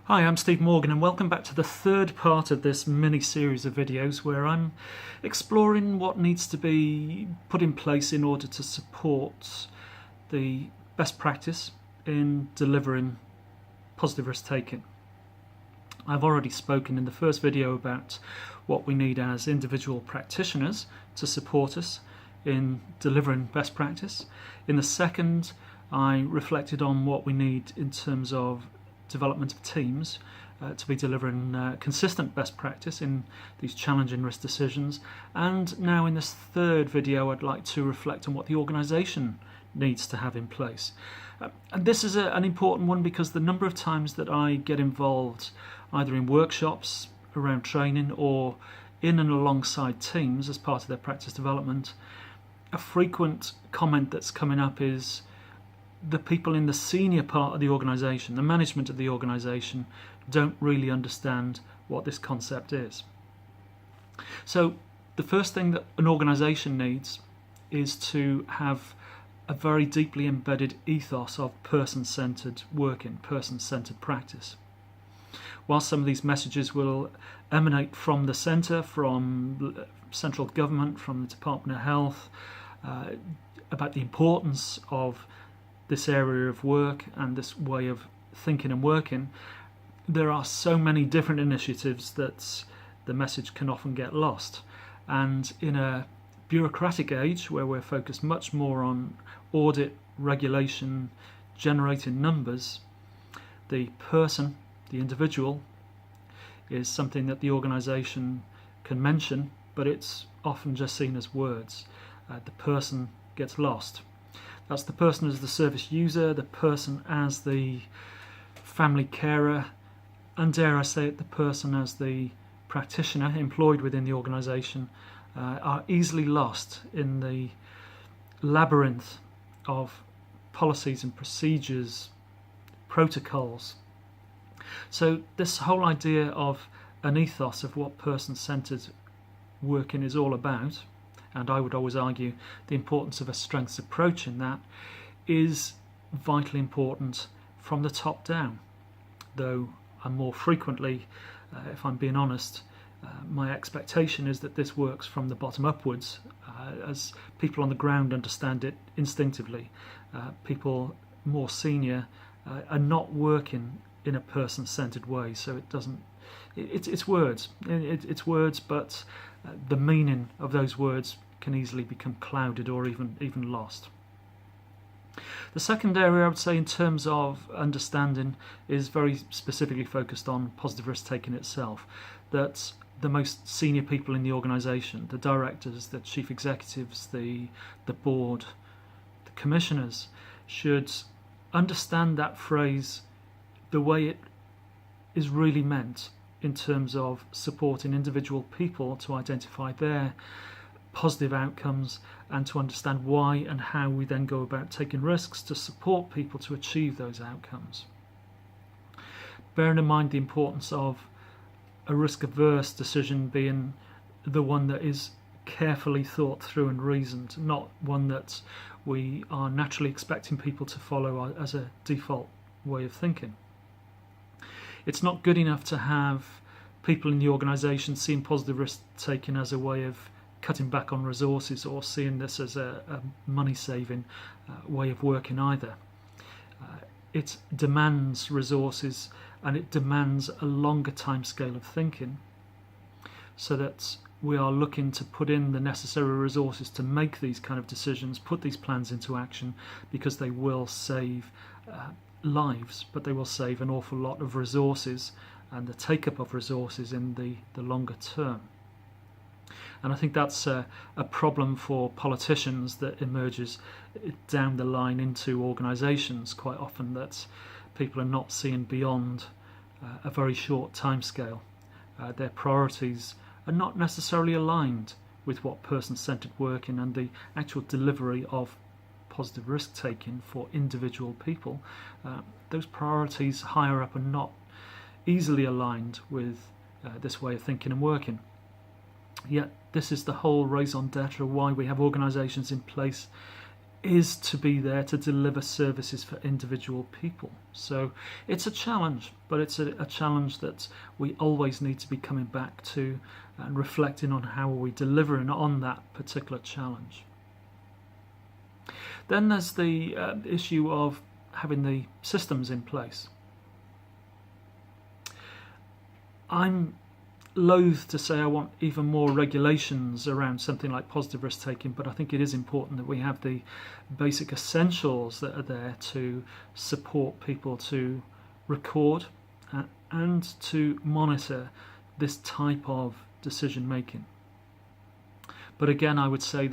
Hi, I'm Steve Morgan and welcome back to the third part of this mini-series of videos where I'm exploring what needs to be put in place in order to support the best practice in delivering positive risk-taking. I've already spoken in the first video about what we need as individual practitioners to support us in delivering best practice. In the second, I reflected on what we need in terms of development of teams to be delivering consistent best practice in these challenging risk decisions. And now in this third video I'd like to reflect on what the organisation needs to have in place. And this is an important one because the number of times that I get involved either in workshops around training or in and alongside teams as part of their practice development, a frequent comment that's coming up is the people in the senior part of the organisation, the management of the organisation, don't really understand what this concept is. So the first thing that an organisation needs is to have a very deeply embedded ethos of person-centred working, person-centred practice. While some of these messages will emanate from the centre, from central government, from the Department of Health, about the importance of this area of work and this way of thinking and working, there are so many different initiatives that the message can often get lost. And in a bureaucratic age where we're focused much more on audit, regulation, generating numbers, the person, the individual, is something that the organisation can mention, but it's often just seen as words. The person gets lost. That's the person as the service user, the person as the family carer, and dare I say it, the person as the practitioner employed within the organisation are easily lost in the labyrinth of policies and procedures, protocols. So this whole idea of an ethos of what person-centred working is all about, and I would always argue the importance of a strengths approach in that, is vitally important from the top down. Though I'm more frequently, if I'm being honest, my expectation is that this works from the bottom upwards, as people on the ground understand it instinctively. People more senior are not working in a person-centred way, so it doesn't. It's words. It's words, but the meaning of those words can easily become clouded or even lost. The second area I would say in terms of understanding is very specifically focused on positive risk-taking itself. That the most senior people in the organisation, the directors, the chief executives, the board, the commissioners, should understand that phrase the way it is really meant in terms of supporting individual people to identify their positive outcomes and to understand why and how we then go about taking risks to support people to achieve those outcomes. Bearing in mind the importance of a risk-averse decision being the one that is carefully thought through and reasoned, not one that we are naturally expecting people to follow as a default way of thinking. It's not good enough to have people in the organisation seeing positive risk-taking as a way of cutting back on resources or seeing this as a money-saving way of working either. It demands resources and it demands a longer time scale of thinking so that we are looking to put in the necessary resources to make these kind of decisions, put these plans into action, because they will save lives, but they will save an awful lot of resources and the take-up of resources in the longer term. And I think that's a problem for politicians that emerges down the line into organisations quite often, that people are not seeing beyond a very short timescale. Their priorities are not necessarily aligned with what person-centred working and the actual delivery of positive risk-taking for individual people. Those priorities higher up are not easily aligned with this way of thinking and working. Yet this is the whole raison d'etre, why we have organisations in place is to be there to deliver services for individual people. So it's a challenge, but it's a challenge that we always need to be coming back to and reflecting on how are we delivering on that particular challenge. Then there's the issue of having the systems in place. I'm loath to say I want even more regulations around something like positive risk taking, but I think it is important that we have the basic essentials that are there to support people to record and to monitor this type of decision making. But again, I would say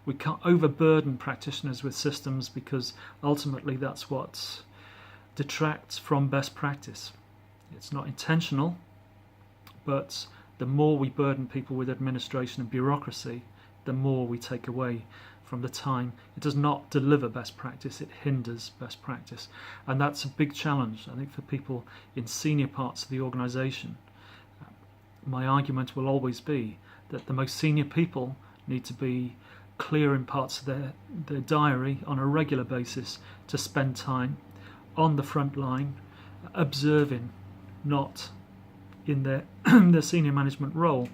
we can't overburden practitioners with systems, because ultimately that's what detracts from best practice. It's not intentional, but the more we burden people with administration and bureaucracy, the more we take away from the time. It does not deliver best practice, it hinders best practice. And that's a big challenge, I think, for people in senior parts of the organisation. My argument will always be that the most senior people need to be clear in parts of their diary on a regular basis to spend time on the front line, observing, not in their senior management role,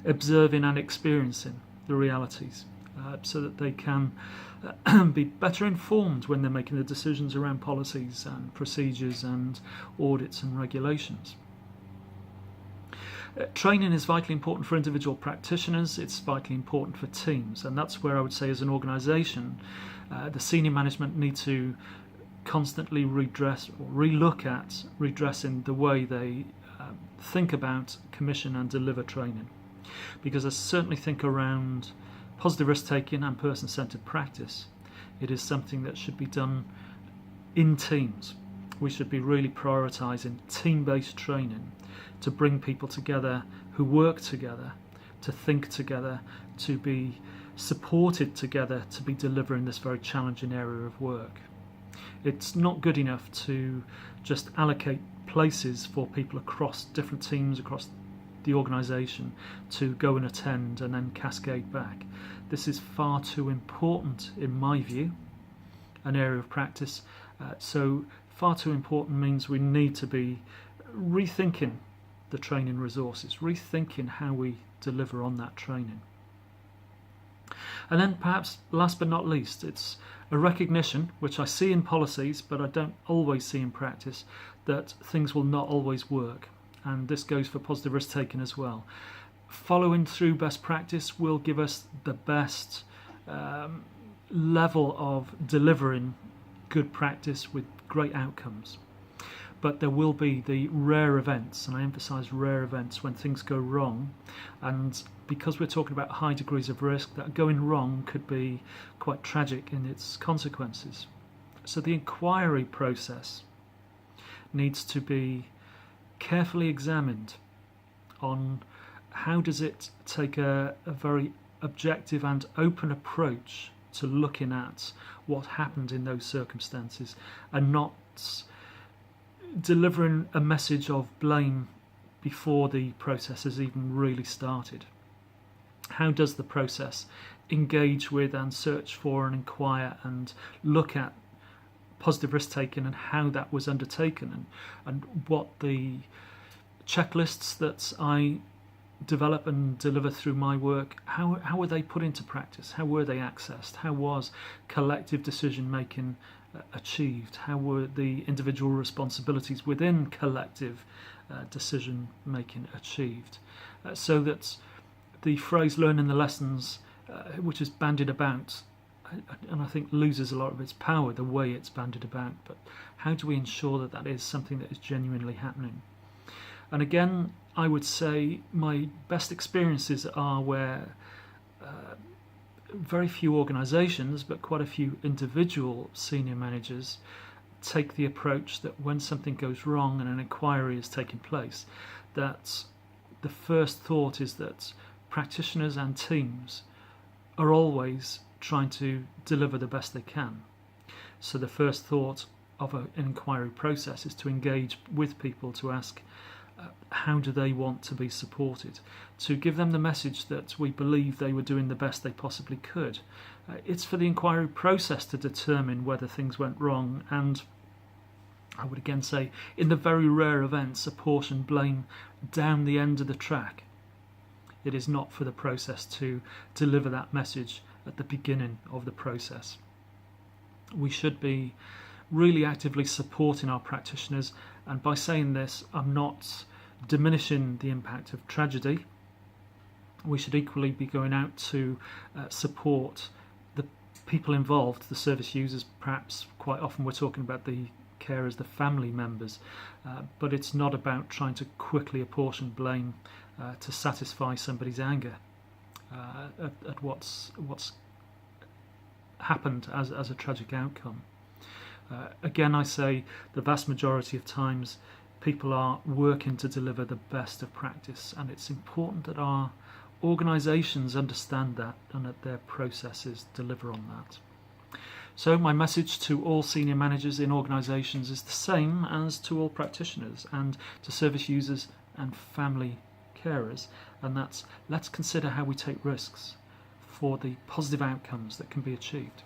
observing and experiencing the realities, so that they can be better informed when they're making the decisions around policies and procedures and audits and regulations. Training is vitally important for individual practitioners, it's vitally important for teams, and that's where I would say as an organisation the senior management need to constantly relook at redressing the way they think about, commission and deliver training. Because I certainly think around positive risk taking and person-centred practice, it is something that should be done in teams. We should be really prioritising team-based training to bring people together who work together, to think together, to be supported together, to be delivering this very challenging area of work. It's not good enough to just allocate places for people across different teams, across the organisation, to go and attend and then cascade back. This is far too important, in my view, an area of practice. So far too important means we need to be rethinking the training resources, rethinking how we deliver on that training. And then perhaps last but not least, it's a recognition, which I see in policies but I don't always see in practice, that things will not always work. And this goes for positive risk taking as well. Following through best practice will give us the best level of delivering good practice with great outcomes. But there will be the rare events, and I emphasise rare events, when things go wrong. And because we're talking about high degrees of risk, that going wrong could be quite tragic in its consequences. So the inquiry process needs to be carefully examined on how does it take a very objective and open approach to looking at what happened in those circumstances, and not delivering a message of blame before the process has even really started. How does the process engage with and search for and inquire and look at positive risk taking and how that was undertaken, and what the checklists that I develop and deliver through my work, how were they put into practice? How were they accessed? How was collective decision making achieved? How were the individual responsibilities within collective decision making achieved? So that the phrase learning the lessons, which is bandied about, and I think loses a lot of its power the way it's bandied about, but how do we ensure that that is something that is genuinely happening? And again, I would say my best experiences are where very few organisations, but quite a few individual senior managers take the approach that when something goes wrong and an inquiry is taking place, that the first thought is that practitioners and teams are always trying to deliver the best they can. So the first thought of an inquiry process is to engage with people to ask, how do they want to be supported, to give them the message that we believe they were doing the best they possibly could. It's for the inquiry process to determine whether things went wrong, and I would again say, in the very rare events, apportion blame down the end of the track. It is not for the process to deliver that message at the beginning of the process. We should be really actively supporting our practitioners, and by saying this, I'm not diminishing the impact of tragedy. We should equally be going out to support the people involved, the service users. Perhaps quite often we're talking about the carers, the family members, but it's not about trying to quickly apportion blame to satisfy somebody's anger at what's happened as a tragic outcome. Again, I say the vast majority of times people are working to deliver the best of practice, and it's important that our organisations understand that and that their processes deliver on that. So my message to all senior managers in organisations is the same as to all practitioners and to service users and family carers, and that's, let's consider how we take risks for the positive outcomes that can be achieved.